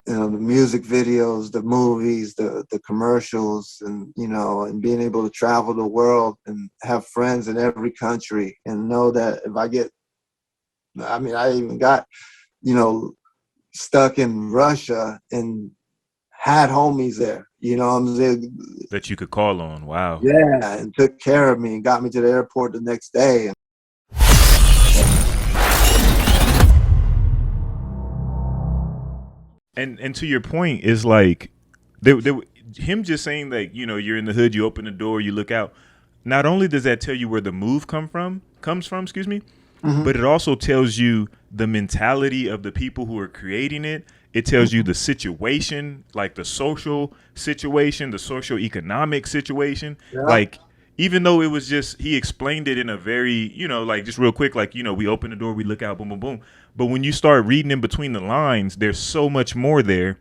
You know, the music videos, the movies, the commercials, and and being able to travel the world and have friends in every country, and know that if I get, I mean, I even got, you know, stuck in Russia and had homies there. You know what I'm saying? That you could call on. Wow. Yeah, and took care of me and got me to the airport the next day. And to your point is like there, him just saying that you're in the hood, you open the door, you look out. Not only does that tell you where the move comes from, excuse me, Mm-hmm. but it also tells you the mentality of the people who are creating it. It tells you the situation, like the social situation, the social economic situation. Yeah, Like, even though it was just, he explained it in a very, like just real quick, like, we open the door, we look out, boom, boom, boom. But when you start reading in between the lines, there's so much more there.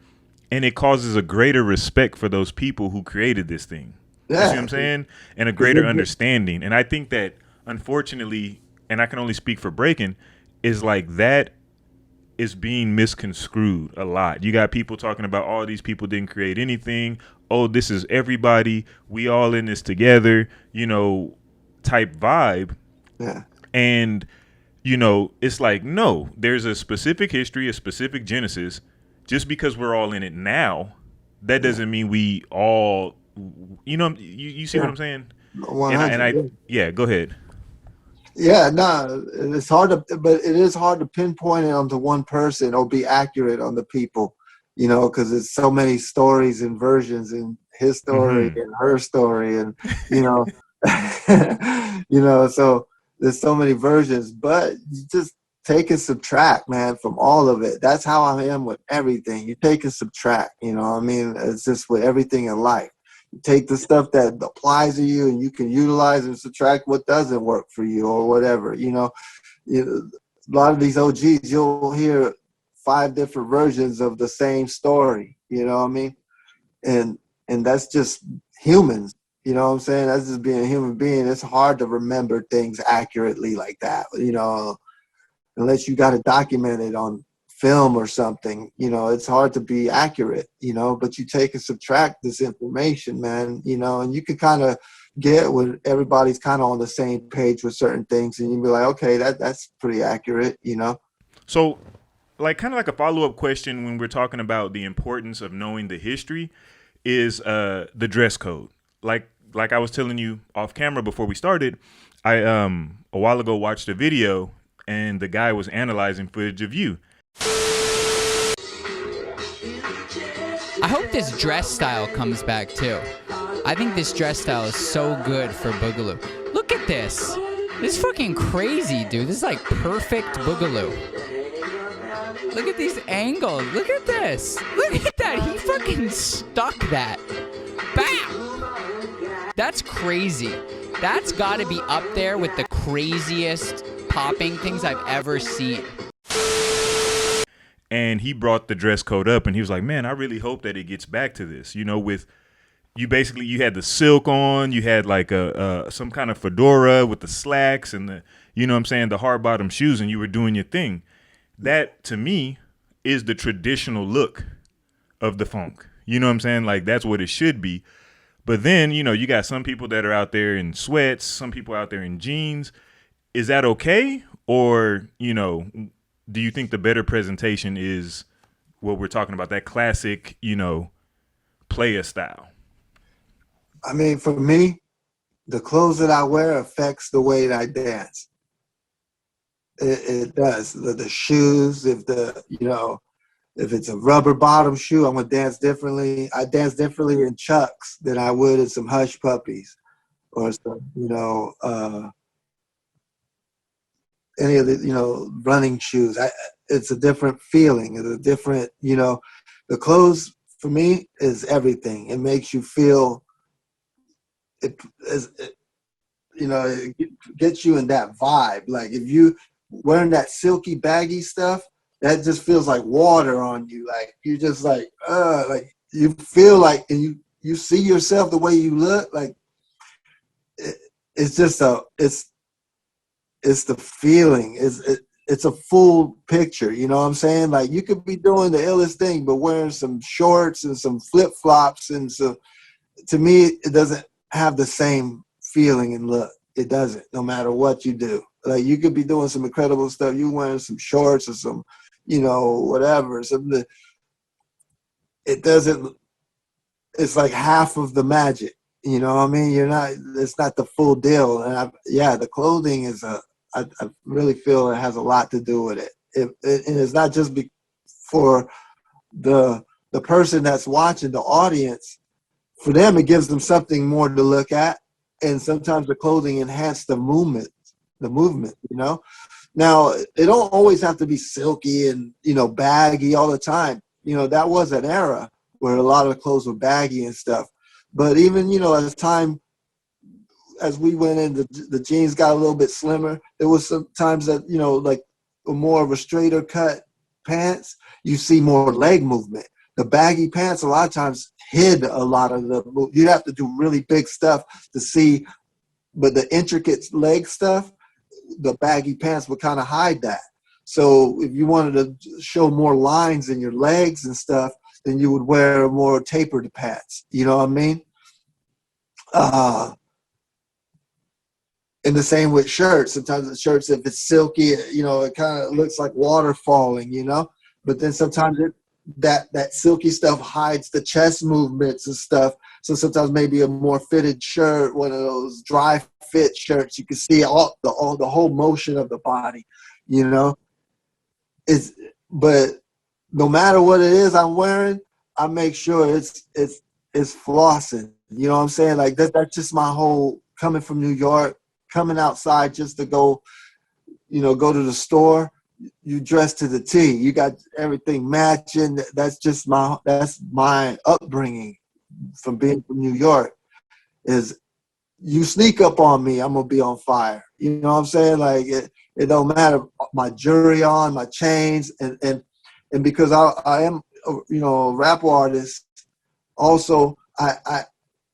And it causes a greater respect for those people who created this thing. You see what yeah. I'm saying? And a 'Cause greater understanding. And I think that, unfortunately, and I can only speak for breaking, is like that is being misconstrued a lot. You got people talking about all these people didn't create anything. Oh, this is everybody. We all in this together, type vibe. Yeah. And, it's like, no, there's a specific history, a specific genesis. Just because we're all in it now, that Yeah. doesn't mean we all, you see what Yeah. I'm saying? And I 100. yeah, go ahead. Yeah, no, it's hard to, but it is hard to pinpoint it onto one person or be accurate on the people, because there's so many stories and versions in his story Hmm. and her story, and you know, so there's so many versions. But you just take and subtract, man, from all of it. That's how I am with everything. You take and subtract. You know what I mean? It's just with everything in life. Take the stuff that applies to you and you can utilize and subtract what doesn't work for you or whatever. A lot of these OGs, you'll hear 5 different versions of the same story. You know what I mean? And that's just humans. You know what I'm saying? That's just being a human being. It's hard to remember things accurately like that. Unless you got it documented on film or something, it's hard to be accurate, but you take and subtract this information, man, and you can kind of get when everybody's kind of on the same page with certain things, and you be like, okay, that's pretty accurate. So, like, kind of like a follow up question when we're talking about the importance of knowing the history is the dress code. Like I was telling you off camera before we started, I a while ago watched a video and the guy was analyzing footage of you. I hope this dress style comes back too. I think this dress style is so good for Boogaloo. Look at this. This is fucking crazy, dude. This is like perfect Boogaloo. Look at these angles. Look at this. Look at that. He fucking stuck that. Bam! That's crazy. That's gotta be up there with the craziest popping things I've ever seen. And he brought the dress code up and he was like, man, I really hope that it gets back to this, with you had the silk on, you had like some kind of fedora with the slacks and the, what I'm saying, the hard bottom shoes, and you were doing your thing. That to me is the traditional look of the funk. You know what I'm saying? Like, that's what it should be. But then, you got some people that are out there in sweats, some people out there in jeans. Is that okay? Or, do you think the better presentation is what we're talking about, that classic, player style? I mean, for me, the clothes that I wear affects the way that I dance. It does. The shoes, if it's a rubber bottom shoe, I'm gonna dance differently. I dance differently in Chucks than I would in some Hush Puppies or some, any of the, running shoes. It's a different feeling. It's a different, the clothes for me is everything. It makes you feel, it gets you in that vibe. Like if you wearing that silky baggy stuff, that just feels like water on you. Like you just like you feel like, and you see yourself the way you look. Like it's just it's the feeling. it's a full picture. You know what I'm saying? Like you could be doing the illest thing, but wearing some shorts and some flip flops and so. To me, it doesn't have the same feeling and look. It doesn't, no matter what you do. Like you could be doing some incredible stuff. You wearing some shorts or some, whatever. Something. It doesn't. It's like half of the magic. You know what I mean? It's not the full deal. And the clothing is I really feel it has a lot to do with it. And it's not just for the person that's watching, the audience. For them, it gives them something more to look at, and sometimes the clothing enhance the movement. Now, it don't always have to be silky and baggy all the time. That was an era where a lot of the clothes were baggy and stuff. But even as we went in, the jeans got a little bit slimmer. There was some times that like more of a straighter cut pants, you see more leg movement. The baggy pants a lot of times hid a lot of the move. You'd have to do really big stuff to see, but the intricate leg stuff, the baggy pants would kind of hide that. So if you wanted to show more lines in your legs and stuff, then you would wear more tapered pants. You know what I mean? And the same with shirts. Sometimes the shirts, if it's silky, it kind of looks like water falling, but then sometimes that silky stuff hides the chest movements and stuff. So sometimes maybe a more fitted shirt, one of those dry fit shirts, you can see all the whole motion of the body, But no matter what it is I'm wearing, I make sure it's flossing. You know what I'm saying? Like that's just my whole coming from New York, coming outside just to go to the store. You dress to the T. You got everything matching. That's my upbringing from being from New York. Is you sneak up on me, I'm gonna be on fire. You know what I'm saying? Like it don't matter. My jewelry on, my chains, and because I am a rap artist. Also, I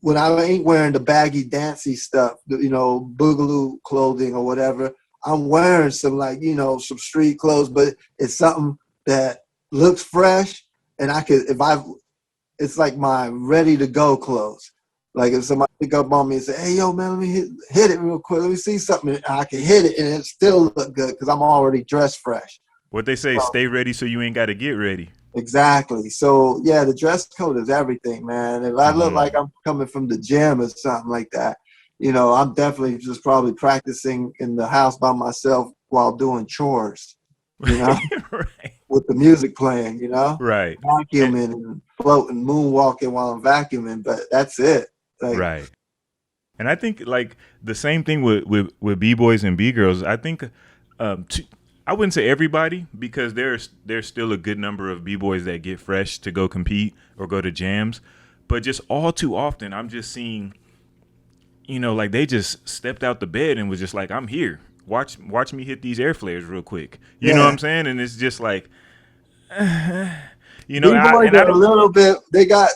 when I ain't wearing the baggy dancey stuff, boogaloo clothing or whatever. I'm wearing some some street clothes, but it's something that looks fresh, and it's like my ready to go clothes. Like if somebody pick up on me and say, "Hey, yo, man, let me hit it real quick. Let me see something," and I can hit it, and it still look good because I'm already dressed fresh. What they say, stay ready so you ain't got to get ready. Exactly. So yeah, the dress code is everything, man. If I look like I'm coming from the gym or something like that, I'm definitely just probably practicing in the house by myself while doing chores, Right. with the music playing, Right. Vacuuming and floating, moonwalking while I'm vacuuming, but that's it. Right. And I think like the same thing with B-boys and B-girls. I think I wouldn't say everybody, because there's still a good number of B-boys that get fresh to go compete or go to jams. But just all too often, I'm just seeing, like they just stepped out the bed and was just like, I'm here. Watch me hit these air flares real quick. You know what I'm saying? And it's just like, B-boys got a little bit, they got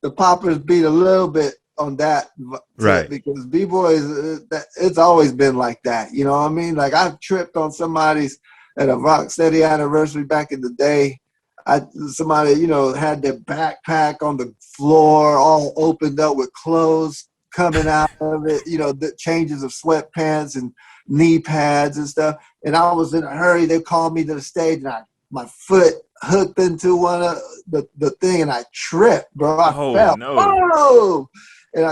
the poppers beat a little bit on that. Right. Because B-boys, it's always been like that. You know what I mean? Like I tripped on somebody's at a Rocksteady anniversary back in the day. Somebody, had their backpack on the floor, all opened up with clothes coming out of it, the changes of sweatpants and knee pads and stuff. And I was in a hurry. They called me to the stage, and my foot hooked into one of the thing, and I tripped, bro. I fell. No. Oh! And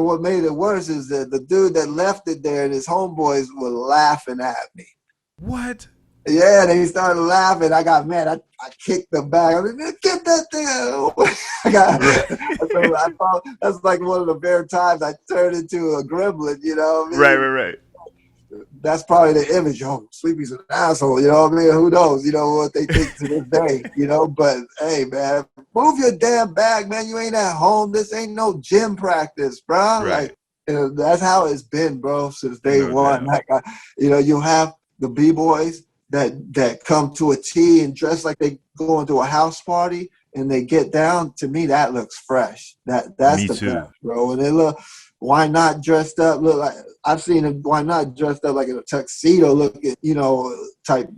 what made it worse is that the dude that left it there and his homeboys were laughing at me. What? Yeah, they started laughing. I got mad. I kicked them back. I mean, get that thing out. I thought that's like one of the rare times I turned into a gremlin, Right. That's probably the image. Oh, Sweepy's an asshole, Who knows, what they think to this day, But, hey, man, move your damn bag, man. You ain't at home. This ain't no gym practice, bro. Right. Like, that's how it's been, bro, since day one. Like, you have the B-boys that come to a T and dress like they go into a house party and they get down. To me, that looks fresh. That's me the too. best, bro. And they look, why not dressed up? Look like I've seen them. Why not dressed up like in a tuxedo, looking, type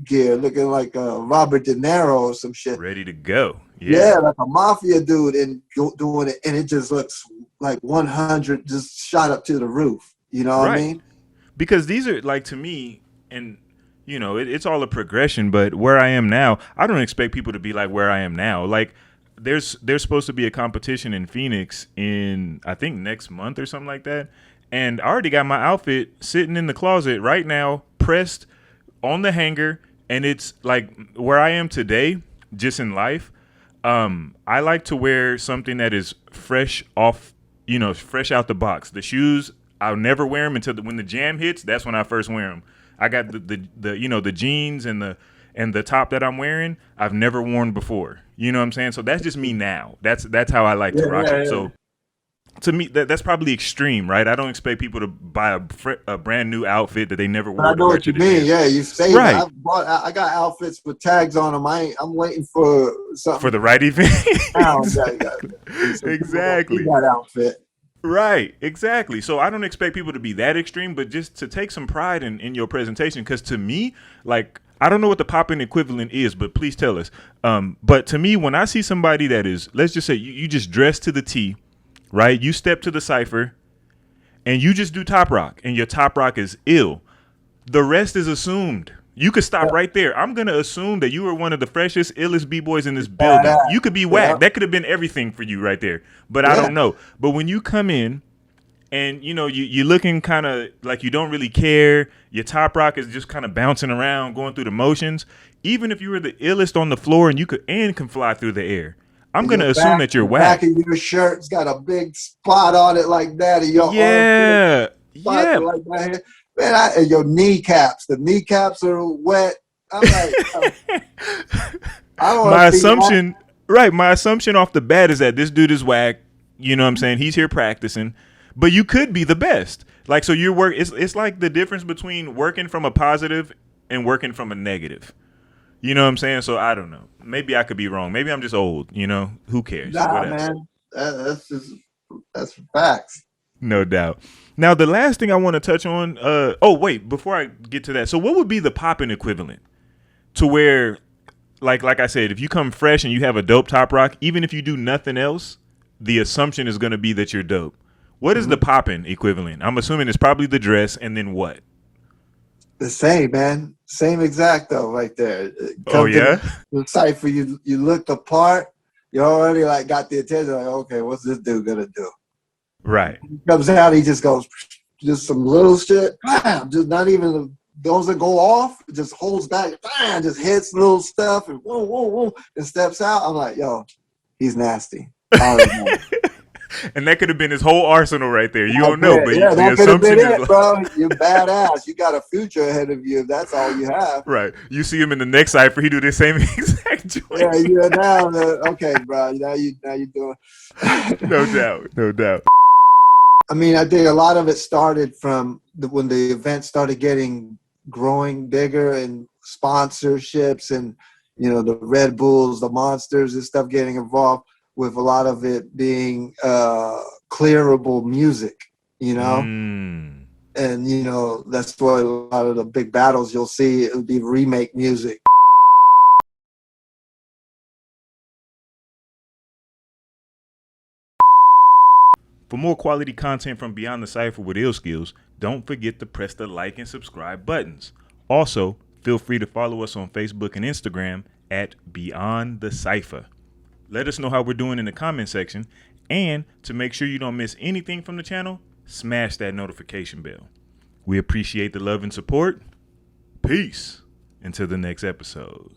gear, looking like Robert De Niro or some shit. Ready to go. Yeah, like a mafia dude and doing it, and it just looks like 100 just shot up to the roof. You know what I mean? Because these are like, to me, and you know, it's all a progression. But where I am now, I don't expect people to be like where I am now. Like, there's supposed to be a competition in Phoenix in, I think, next month or something like that. And I already got my outfit sitting in the closet right now, pressed on the hanger, and it's like where I am today, just in life. I like to wear something that is fresh off, you know, fresh out the box. The shoes, I'll never wear them until when the jam hits. That's when I first wear them. I got the you know, the jeans and the top that I'm wearing, I've never worn before. You know what I'm saying? So that's just me now. That's how I like to rock it. So to me, that's probably extreme, right? I don't expect people to buy a brand new outfit that they never wore. I know what you mean. Yeah, you say right. I got outfits with tags on them. I'm waiting for something for the right event. Exactly. That outfit. Right, exactly. So I don't expect people to be that extreme, but just to take some pride in your presentation. Because to me, like, I don't know what the poppin' equivalent is, but please tell us. But to me, when I see somebody that is, let's just say you just dress to the T, right? You step to the Cypher and you just do top rock, and your top rock is ill. The rest is assumed. You could stop right there. I'm going to assume that you are one of the freshest, illest B-boys in this building. You could be whack. That could have been everything for you right there. But I don't know. But when you come in and, you know, you're looking kind of like you don't really care, your top rock is just kind of bouncing around, going through the motions, even if you were the illest on the floor and can fly through the air, I'm going to assume that you're whack. The back of your shirt's got a big spot on it like that. And your arm like that. Man, and your kneecaps. The kneecaps are wet. I'm like, I don't my assumption off the bat is that this dude is whack. You know what I'm saying? He's here practicing. But you could be the best. Like, so your work, it's like the difference between working from a positive and working from a negative. You know what I'm saying? So I don't know. Maybe I could be wrong. Maybe I'm just old. You know, who cares? Nah, man, that's facts. No doubt. Now, the last thing I want to touch on. Before I get to that, so what would be the poppin' equivalent to where, like I said, if you come fresh and you have a dope top rock, even if you do nothing else, the assumption is going to be that you're dope. What is the poppin' equivalent? I'm assuming it's probably the dress, and then what? The same, man. Same exact though, right there. The Cypher, you look the part. You already like got the attention. Like, okay, what's this dude gonna do? Right. He comes out, he just goes, just some little shit. Bam, just not even those that go off. Just holds back. Bam, just hits little stuff and whoa, whoa, whoa, and steps out. I'm like, yo, he's nasty. And that could have been his whole arsenal right there. You don't know, but that could have been it, bro. You're badass. You got a future ahead of you if that's all you have. Right. You see him in the next Cypher, he do the same exact joint. Yeah, you're now. Okay, bro. Now you doing. No doubt. I mean, I think a lot of it started from when the event started growing bigger and sponsorships and, you know, the Red Bulls, the Monsters and stuff getting involved, with a lot of it being clearable music, you know? And, you know, that's why a lot of the big battles you'll see, it would be remake music. For more quality content from Beyond the Cypher with Illskillz, don't forget to press the like and subscribe buttons. Also, feel free to follow us on Facebook and Instagram at Beyond the Cypher. Let us know how we're doing in the comment section. And to make sure you don't miss anything from the channel, smash that notification bell. We appreciate the love and support. Peace. Until the next episode.